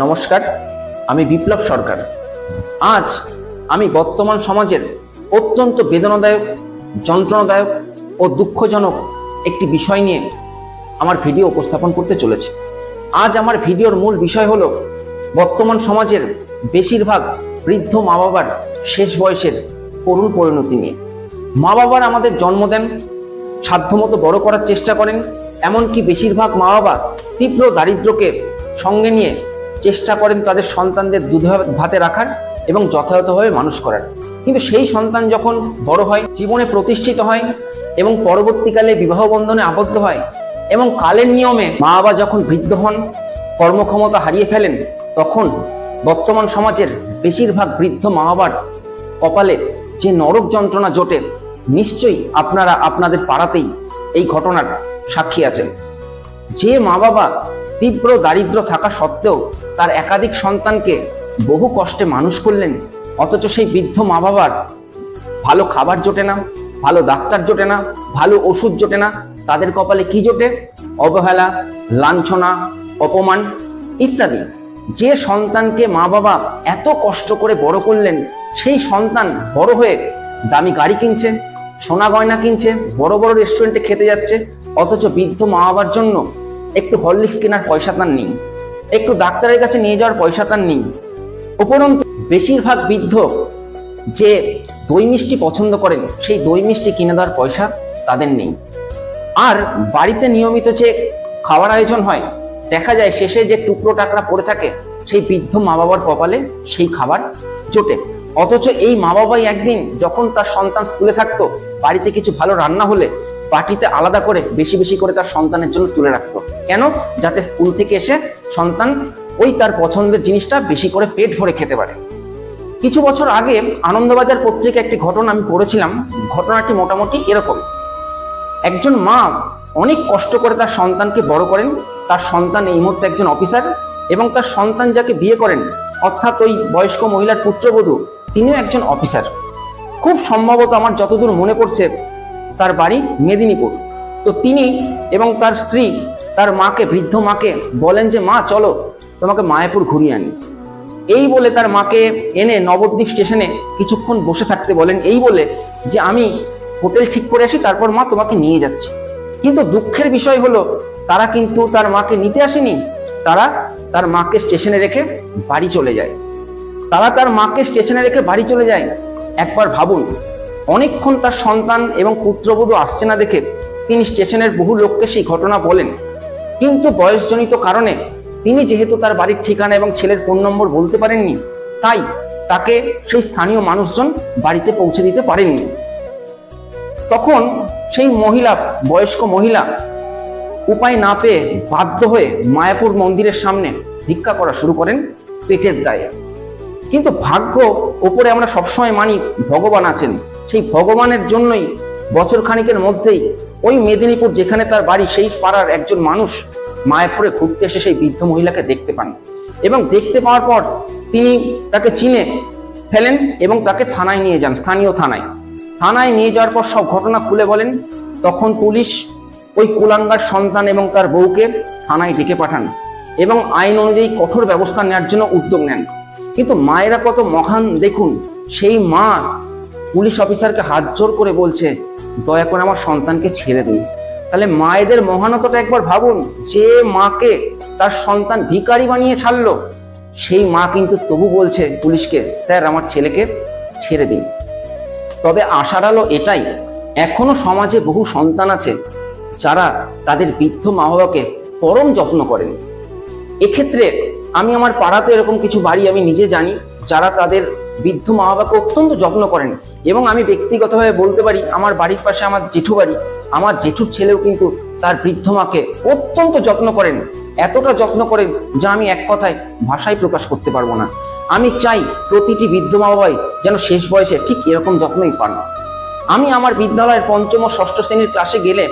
নমস্কার, আমি বিপ্লব সরকার। আজ আমি বর্তমান সমাজের অত্যন্ত বেদনাদায়ক, যন্ত্রণাদায়ক ও দুঃখজনক একটি বিষয় নিয়ে আমার ভিডিও উপস্থাপন করতে চলেছি। আজ আমার ভিডিওর মূল বিষয় হলো বর্তমান সমাজের বেশিরভাগ বৃদ্ধ মা বাবার শেষ বয়সের করুণ পরিণতি নিয়ে। মা বাবারা আমাদের জন্ম দেন, সাধ্যমতো বড় করার চেষ্টা করেন, এমনকি বেশিরভাগ মা বাবা তীব্র দারিদ্র্যকে সঙ্গে নিয়ে চেষ্টা করেন তাদের সন্তানদের দুধে ভাতে রাখার এবং যথাযথভাবে মানুষ করার। কিন্তু সেই সন্তান যখন বড় হয়, জীবনে প্রতিষ্ঠিত হয় এবং পরবর্তীকালে বিবাহ বন্ধনে আবদ্ধ হয় এবং কালের নিয়মে মা বাবা যখন বৃদ্ধ হন, কর্মক্ষমতা হারিয়ে ফেলেন, তখন বর্তমান সমাজের বেশিরভাগ বৃদ্ধ মা বাবার কপালে যে নরক যন্ত্রণা জোটে, নিশ্চয়ই আপনারা আপনাদের পাড়াতেই এই ঘটনার সাক্ষী আছেন। যে মা বাবা তীব্র দারিদ্র্য থাকা সত্ত্বেও তার একাধিক সন্তানকে বহু কষ্টে মানুষ করলেন, অথচ সেই বৃদ্ধ মা বাবার ভালো খাবার জোটে না, ভালো ডাক্তার জোটে না, ভালো ওষুধ জোটে না, তাদের কপালে কি জোটে? অবহেলা, লাঞ্ছনা, অপমান ইত্যাদি। যে সন্তানকে মা বাবা এত কষ্ট করে বড় করলেন, সেই সন্তান বড় হয়ে দামি গাড়ি কিনছে, সোনা গয়না কিনছে, বড় বড় রেস্টুরেন্টে খেতে যাচ্ছে, অথচ বৃদ্ধ মা বাবার জন্য একটু হরলিক্স কেনার পয়সা তার নেই, একটু ডাক্তারের কাছে নিয়ে যাওয়ার পয়সা তার নেই। উপরন্তু বেশিরভাগ বৃদ্ধ যে দই মিষ্টি পছন্দ করেন, সেই দই মিষ্টি কিনে দেওয়ার পয়সা তাদের নেই। আর বাড়িতে নিয়মিত যে খাওয়ার আয়োজন হয়, দেখা যায় শেষে যে টুকরো টাকরা পড়ে থাকে, সেই বৃদ্ধ মা বাবার কপালে সেই খাবার জোটে। অথচ এই মা বাবাই একদিন যখন তার সন্তান স্কুলে থাকতো, বাড়িতে কিছু ভালো রান্না হলে পার্টিতে আলাদা করে বেশি বেশি করে তার সন্তানের জন্য তুলে রাখতো। কেন? যাতে স্কুল থেকে এসে সন্তান ওই তার পছন্দের জিনিসটা বেশি করে পেট ভরে খেতে পারে। কিছু বছর আগে আনন্দবাজার পত্রিকা একটি ঘটনা আমি পড়েছিলাম। ঘটনাটি মোটামুটি এরকম: একজন মা অনেক কষ্ট করে তার সন্তানকে বড় করেন। তার সন্তান এই মুহূর্তে একজন অফিসার এবং তার সন্তান যাকে বিয়ে করেন, অর্থাৎ ওই বয়স্ক মহিলার পুত্রবধূ, তিনিও একজন অফিসার। খুব সম্ভবত আমার যতদূর মনে পড়ছে তার বাড়ি মেদিনীপুর। তো তিনি এবং তার স্ত্রী তার মাকে, বৃদ্ধ মাকে বলেন যে, মা চলো তোমাকে মায়াপুর ঘুরিয়ে আনি। এই বলে তার মাকে এনে নবদ্বীপ স্টেশনে কিছুক্ষণ বসে থাকতে বলেন, এই বলে যে আমি হোটেল ঠিক করে আসি, তারপর মা তোমাকে নিয়ে যাচ্ছি। কিন্তু দুঃখের বিষয় হলো, তারা কিন্তু তার মাকে নিতে আসেনি, তারা তার মাকে স্টেশনে রেখে বাড়ি চলে যায়। বাড়ি চলে যায়। একবার ভাবুন, অনেকক্ষণ তার সন্তান এবং পুত্রবধূ আসছে না দেখে তিনি স্টেশনের বহু লোককে সেই ঘটনা বলেন। কিন্তু বয়সজনিত কারণে তিনি যেহেতু তার বাড়ির ঠিকানা এবং ছেলের ফোন নম্বর বলতে পারেননি, তাই তাকে সেই স্থানীয় মানুষজন বাড়িতে পৌঁছে দিতে পারেননি। তখন সেই বয়স্ক মহিলা উপায় না পেয়ে বাধ্য হয়ে মায়াপুর মন্দিরের সামনে ভিক্ষা করা শুরু করেন পেটের দায়ে। কিন্তু ভাগ্য ওপরে আমরা সবসময় মানি ভগবান আছেন। সেই ভগবানের জন্যই বছর খানিকের মধ্যেই ওই মেদিনীপুর যেখানে তার বাড়ি, সেই পাড়ার একজন মানুষ মায়াপুরে ঘুরতে এসে সেই বৃদ্ধ মহিলাকে দেখতে পান এবং দেখতে পাওয়ার পর তিনি তাকে চিনে ফেলেন এবং তাকে থানায় নিয়ে যান, স্থানীয় থানায় নিয়ে যাওয়ার পর সব ঘটনা খুলে বলেন। তখন পুলিশ ওই কুলাঙ্গার সন্তান এবং তার বউকে থানায় ডেকে পাঠান এবং আইন অনুযায়ী কঠোর ব্যবস্থা নেওয়ার জন্য উদ্যোগ নেন। কিন্তু মায়েরা কত মহান দেখুন, সেই মা পুলিশ অফিসারকে হাত জোর করে বলছে, দয়া করে আমার সন্তানকে ছেড়ে দিন। তাহলে মায়েদের মহানতাটা একবার ভাবুন। যে মাকে তার সন্তান ভিখারি বানিয়ে ছাড়লো, সেই মা কিন্তু তবু বলছে পুলিশকে, স্যার আমার ছেলেকে ছেড়ে দিন। তবে আশার আলো এটাই, এখনো সমাজে বহু সন্তান আছে যারা তাদের বৃদ্ধ মা বাবাকে পরম যত্ন করেন। এক্ষেত্রে আমি আমার পাড়াতে এরকম কিছু বাড়ি আমি নিজে জানি, যারা তাদের বৃদ্ধ মা বাবাকে অত্যন্ত যত্ন করেন। এবং আমি ব্যক্তিগতভাবে বলতে পারি, আমার বাড়ির পাশে আমার জেঠু বাড়ি, আমার জেঠুর ছেলেও কিন্তু তার বৃদ্ধ মাকে অত্যন্ত যত্ন করেন। এতটা যত্ন করেন যা আমি এক কথায় ভাষায় প্রকাশ করতে পারবো না। আমি চাই প্রতিটি বৃদ্ধ মা বাবাই যেন শেষ বয়সে ঠিক এরকম যত্নই পান। আমি আমার বিদ্যালয়ের পঞ্চম ও ষষ্ঠ শ্রেণীর ক্লাসে গেলে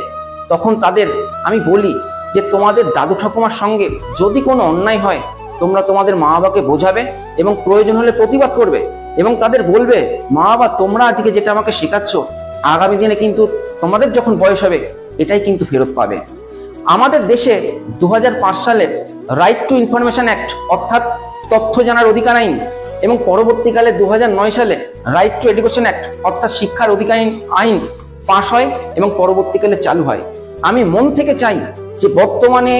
তখন তাদের আমি বলি যে, তোমাদের দাদু ঠাকুমার সঙ্গে যদি কোনো অন্যায় হয়, তোমরা তোমাদের মা বাবাকে বোঝাবে এবং প্রয়োজন হলে প্রতিবাদ করবে এবং তাদের বলবে, মা বাবা তোমরা আজকে যেটা আমাকে শেখাচ্ছ, আগামী দিনে কিন্তু তোমাদের যখন বয়স হবে এটাই কিন্তু ফেরত পাবে। আমাদের দেশে 2005 সালে রাইট টু ইনফরমেশন অ্যাক্ট অর্থাৎ তথ্য জানার অধিকার আইন এবং পরবর্তীকালে 2009 সালে রাইট টু এডুকেশন অ্যাক্ট অর্থাৎ শিক্ষার অধিকার আইন পাশ হয় এবং পরবর্তীকালে চালু হয়। আমি মন থেকে চাই যে বর্তমানে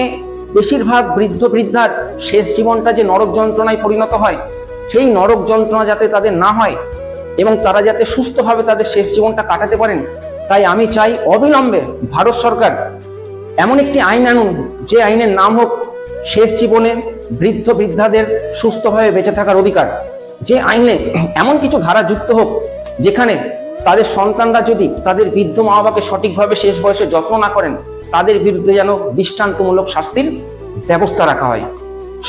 বেশিরভাগ বৃদ্ধ বৃদ্ধার শেষ জীবনটা যে নরক যন্ত্রণায় পরিণত হয়, সেই নরক যন্ত্রণা যাতে তাদের না হয় এবং তারা যাতে সুস্থভাবে তাদের শেষ জীবনটা কাটাতে পারেন, তাই আমি চাই অবিলম্বে ভারত সরকার এমন একটি আইন আনুন যে আইনের নাম হোক শেষ জীবনে বৃদ্ধ বৃদ্ধাদের সুস্থভাবে বেঁচে থাকার অধিকার। যে আইনে এমন কিছু ধারা যুক্ত হোক যেখানে তাদের সন্তানরা যদি তাদের বৃদ্ধ মা বাবাকে সঠিকভাবে শেষ বয়সে যত্ন না করেন, তাদের বিরুদ্ধে যেন দৃষ্টান্তমূলক শাস্তির ব্যবস্থা রাখা হয়।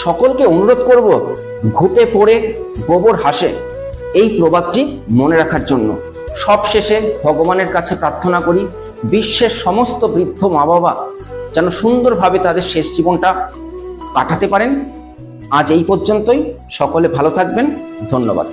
সকলকে অনুরোধ করব, ঘুটে পড়ে গোবর হাসে এই প্রবাদটি মনে রাখার জন্য। সবশেষে ভগবানের কাছে প্রার্থনা করি বিশ্বের সমস্ত বৃদ্ধ মা বাবা যেন সুন্দরভাবে তাদের শেষ জীবনটা কাটাতে পারেন। আজ এই পর্যন্তই, সকলে ভালো থাকবেন, ধন্যবাদ।